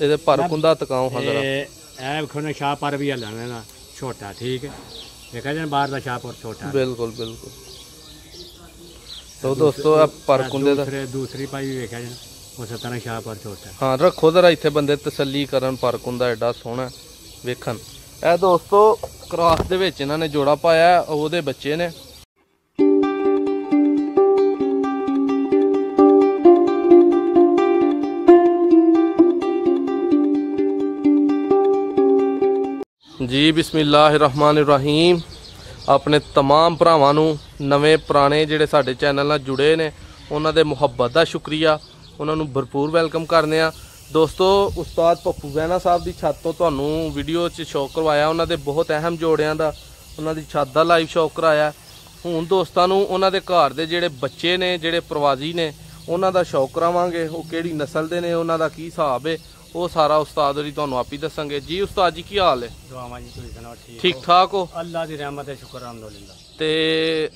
ਇਹਦੇ ਪਰ ਕੁੰਦਾ ਤਕਾਉ ਹਾਂ ਜਰਾ ਇਹ ਵੇਖੋ ਨਾ ਸ਼ਾਹ ਪਰ ਵੀ ਹਲਣਾ ਨਾ ਛੋਟਾ ਠੀਕ ਹੈ ਦੇਖਿਆ ਜਾਨ ਬਾਹਰ ਦਾ ਸ਼ਾਹ ਪਰ ਛੋਟਾ ਬਿਲਕੁਲ ਬਿਲकुल। तो दोस्तों पर कुंदे दूसरी पाई भी वेख्या जान उस तरह शाह पर छोटा। हाँ रखो जरा इत्थे बंदे तसल्ली करन पर कुंदा एडा सोहना वेखन। ए दोस्तों क्रॉस दे विच इन्हां ने जोड़ा पाया ओहदे बच्चे ने। जी बिस्मिल्लाहिर्रहमानिर्रहीम। अपने तमाम भरावां नूं नवे पुराने जिहड़े साडे चैनल नाल जुड़े ने उन्हां दे मुहब्बत दा शुक्रिया, उन्हां नूं भरपूर वैलकम करने आ। दोस्तों उस्ताद पप्पू वैना साहब दी छत तो तुहानूं वीडियो च शौक करवाया, उन्हां दे बहुत अहम जोड़ियां दा उन्हां दी छत दा लाइव शौक कराया। हुण दोस्तां नूं उन्हां दे घर दे जिहड़े बच्चे ने जिहड़े प्रवासी ने उन्हां दा शौक करावांगे, वो किहड़ी नस्ल दे ने उन्हां दा की हिसाब है वो सारा उस्ताद होरी तुहानूं आप ही दस्सांगे। जी उस्ताद जी की हाल है? ठीक ठाक हो? अल्लाह दी रहमत है, शुक्र अल्हम्दुलिल्लाह। ते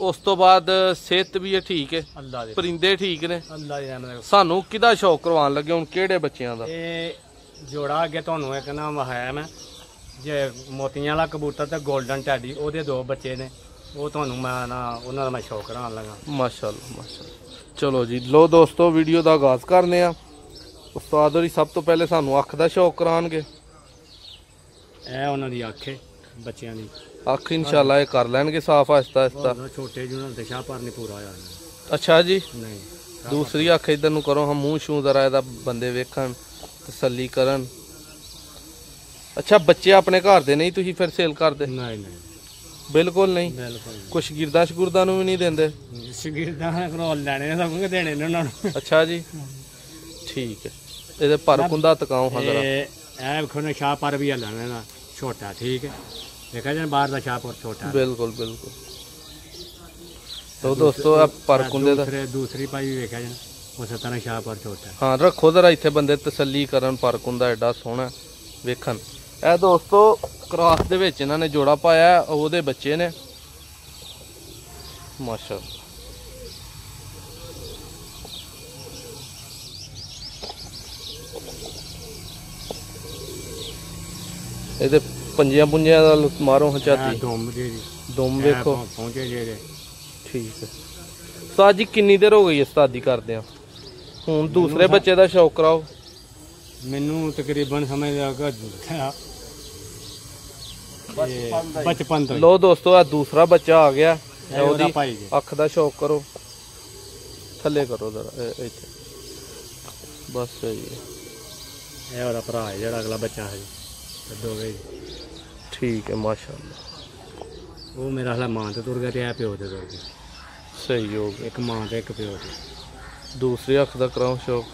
उस तो बाद सेहत भी है ठीक है, अल्लाह दे परिंदे ठीक ने? अल्लाह दी रहमत है। सानू किदा शौक करवान लगे हुण किहड़े बच्चियां दा? ए जोड़ा अगे तुहानूं एक नाम है मैं जे मोतियां वाला कबूतर ते गोल्डन टैडी ओहदे दो बच्चे ने, वो तुहानूं मैं ना उन्हां दा मैं शौक करान लगा। माशाअल्लाह माशाअल्लाह। चलो जी लो दोस्तों वीडियो दा आगाज़ करने आ। उस्ताद होरी सब तो पहले सानू अख दा शौक कराणगे। ए उन्हां दी अख है बच्चियां दी अख इंशाल्लाह ये कर लैणगे साफ आहिस्ता आहिस्ता। छोटे जो उन्हां दे शाह पर नहीं पूरा होया। अच्छा जी नहीं दूसरी अख इधर नूं करो, हम मूँह शूँ जरा इहदा बंदे वेखन तसल्ली करन। अच्छा बच्चे अपने घर दे नहीं तुसीं फिर सेल करदे? नहीं नहीं बिल्कुल नहीं। बिल्कुल कुछ गिरदा शगुरदा नूं भी नहीं देंदे? शगिरदा कोल लैणे सब कुछ देने ने उन्हां नूं। अच्छा जी ठीक है। ਇਹਦੇ ਪਰ ਕੁੰਦਾ ਤਕਾਉ ਹਾਂ ਜਰਾ ਇਹ ਵੇਖੋ ਨਾ ਸ਼ਾਹ ਪਰ ਵੀ ਹਲਣਾ ਨਾ ਛੋਟਾ ਠੀਕ ਹੈ ਦੇਖਿਆ ਜਾਨ ਬਾਹਰ ਦਾ ਸ਼ਾਹ ਪਰ ਛੋਟਾ। ਬਿਲਕੁਲ ਬਿਲकुल। तो दोस्तों पर कुंदे दा दूसरी पाई भी वेख्या जान उस तरह शाह पर छोटा। हाँ रखो जरा इत्थे बंदे तसल्ली करन पर कुंदा एडा सोहना वेखन। ए दोस्तों क्रॉस दे विच इन्हां ने जोड़ा पाया ओहदे बच्चे ने माशाअल्लाह। ਇਹਦੇ ਪੰਜਿਆਂ ਪੁੰਜਿਆਂ ਦਾ ਮਾਰੋ ਹਚਾਤੀ ਦੁਮ ਵੇਖੋ ਪਹੁੰਚੇ ਜਿਹੜੇ ਠੀਕ ਹੈ। ਉਸਤਾਦ ਜੀ ਕਿੰਨੀ ਦੇਰ ਹੋ ਗਈ ਹੈ ਉਸਤਾਦੀ ਕਰਦੇ ਆ? ਹੁਣ ਦੂਸਰੇ ਬੱਚੇ ਦਾ ਸ਼ੌਕ ਕਰਾਓ। ਮੈਨੂੰ ਤਕਰੀਬਨ ਸਮਝ ਲੱਗਾ ਬਚਪਨ ਤੋਂ। ਲੋ ਦੋਸਤੋ ਆ ਦੂਸਰਾ ਬੱਚਾ ਆ ਗਿਆ, ਉਹਦੀ ਅੱਖ ਦਾ ਸ਼ੌਕ ਕਰੋ, ਥੱਲੇ ਕਰੋ ਜ਼ਰਾ ਇੱਥੇ ਬਸ ਸਹੀ ਹੈ। ਇਹ ਉਹਦਾ ਭਰਾ ਹੈ ਜਿਹੜਾ ਅਗਲਾ ਬੱਚਾ ਹੈ ठीक है माशाअल्लाह। वो मेरा हाल मां तो तुर गया ते प्यो ते तुर गया। सही हो गया। एक मां ते एक प्यो ते। दूसरी अख दा कराओ शौक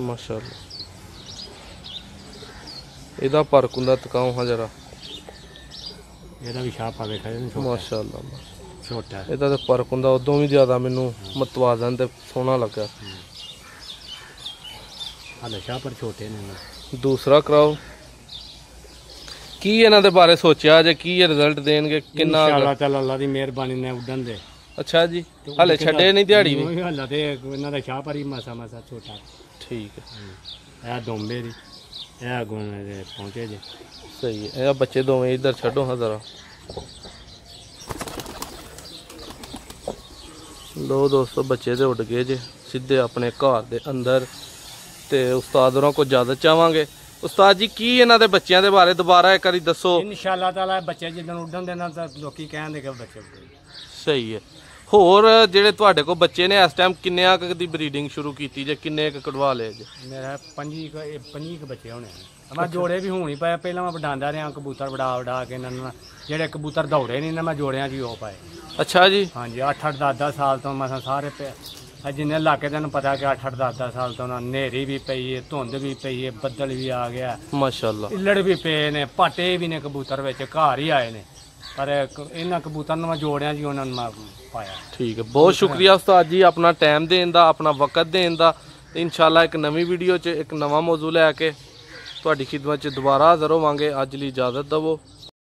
माशाअल्लाह। ਇਹਦਾ ਪਰ ਕੁੰਦਾ ਤਕਾਉ ਹਾਂ ਜਰਾ ਇਹਦਾ ਵੀ ਸ਼ਾਹ ਪਾ ਵੇਖਿਆ ਜੀ ਮਾਸ਼ਾਅल्लाह ਛੋਟਾ। ਇਹਦਾ ਤੇ ਪਰ ਕੁੰਦਾ ਉਦੋਂ ਵੀ ਜ਼ਿਆਦਾ ਮੈਨੂੰ ਮਤਵਾਜ਼ਨ ਤੇ ਸੋਹਣਾ ਲੱਗਾ। हाले शाह पर छोटे ने। दूसरा कराओ की इन्हां दे बारे सोचा जे की रिजल्ट देणगे किन्ना? इंशाअल्लाह ताला अल्लाह दी मेहरबानी ने उडन दे। अच्छा जी हाले छड्डे नहीं दिहाड़ी भी? हाले ते इन्हां दा शाह पर ही मासा मासा छोटा। ठीक है। ए दोंबे दी ए गुण दे पहुंचे जे सही है। ए बच्चे दोवें इधर छड्डो हां जरा। लो दोस्तों बच्चे ते उड़ गए जे सीधे अपने घर दे अंदर। ਤੇ ਉਸਤਾਦ ਹੋਰਾਂ ਕੋ ਇਜਾਜ਼ਤ ਚਾਹਾਂਗੇ। ਉਸਤਾਦ ਜੀ ਕੀ ਇਹਨਾਂ ਦੇ ਬੱਚਿਆਂ ਦੇ ਬਾਰੇ ਦੁਬਾਰਾ ਇੱਕ ਵਾਰੀ ਦੱਸੋ। ਇਨਸ਼ਾਅੱਲਾ ਤਾਲਾ ਬੱਚੇ ਜਿੱਦਣ ਉੱਡਣ ਦੇ ਨਾਲ ਤਾਂ ਲੋਕੀ ਕਹਿੰਦੇ ਕਿ ਬੱਚੇ ਸਹੀ ਹੈ। ਹੋਰ ਜਿਹੜੇ ਤੁਹਾਡੇ ਕੋਲ ਬੱਚੇ ਨੇ ਇਸ ਟਾਈਮ ਕਿੰਨਿਆਂ ਕੁ ਦੀ ਬਰੀਡਿੰਗ ਸ਼ੁਰੂ ਕੀਤੀ ਜੇ ਕਿੰਨੇ ਕੁ ਕਢਵਾ ਲਏ ਜੇ? ਮੇਰਾ 25 ਬੱਚੇ ਹੋਣੇ। ਮੈਂ ਜੋੜੇ ਵੀ ਹੋਣੀ ਪਏ, ਪਹਿਲਾਂ ਮੈਂ ਵਡਾਉਂਦਾ ਰਿਹਾ ਕਬੂਤਰ ਵਡਾ ਕੇ ਇਹਨਾਂ ਨੂੰ ਜਿਹੜੇ ਕਬੂਤਰ ਦੌੜੇ ਨਹੀਂ ਨਾ ਮੈਂ ਜੋੜਿਆਂ 'ਚ ਹੀ ਉਹ ਪਾਏ। ਅੱਛਾ ਜੀ ਹਾਂਜੀ 8-8 10-10 ਸਾਲ ਤੋਂ ਮੈਂ ਸਾਰੇ जिन्हें इलाके तेन पता कि 8-8 10-10 साल तो नेरी भी पई है, धुंध भी पई है, बदल भी आ गया माशाअल्लाह, इल्लड़ भी पे ने, पाटे भी ने कबूतर विच घर ही आए ने, पर इन्हां कबूतर मैं जोड़िया जी उन्होंने मैं पाया। ठीक है, बहुत शुक्रिया उस्ताद जी अपना टाइम देने का, अपना वक्त देने का। इंशाअल्लाह एक नवी वीडियो च एक नवा मौजू लैके तुहाडी खिदमत च दोबारा हाज़र होवांगे। अज लई इजाज़त दवो।